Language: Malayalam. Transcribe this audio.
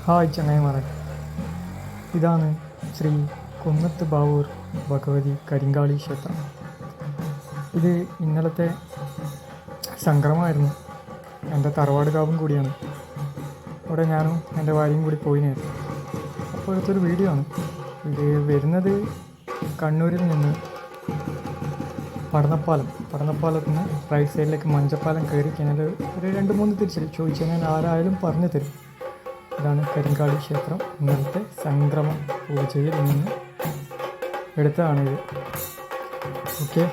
ഹായ് ചങ്ങായിമാരെ, ഇതാണ് ശ്രീ കുന്നത്ത് ബാവൂർ ഭഗവതി കരിങ്കാളി ക്ഷേത്രം. ഇത് ഇന്നലത്തെ സംക്രമമായിരുന്നു. എൻ്റെ തറവാട് കാവും കൂടിയാണ്. അവിടെ ഞാനും എൻ്റെ ഭാര്യയും കൂടി പോയിനായിരുന്നു. അപ്പോൾ അടുത്തൊരു വീഡിയോ ആണ്. ഇത് വരുന്നത് കണ്ണൂരിൽ നിന്ന് പടന്നപ്പാലത്ത് നിന്ന് റൈറ്റ് സൈഡിലേക്ക് മഞ്ചപ്പാലം കയറി കഴിഞ്ഞാൽ ഒരു 2-3 തിരിച്ചിൽ ചോദിച്ചു കഴിഞ്ഞാൽ ആരായാലും പറഞ്ഞു തരും. ഇതാണ് കരിങ്കാളി ക്ഷേത്രം. ഇന്നലത്തെ സംക്രമ പൂജയിൽ നിന്ന് എടുത്തതാണിത്. ഓക്കെ.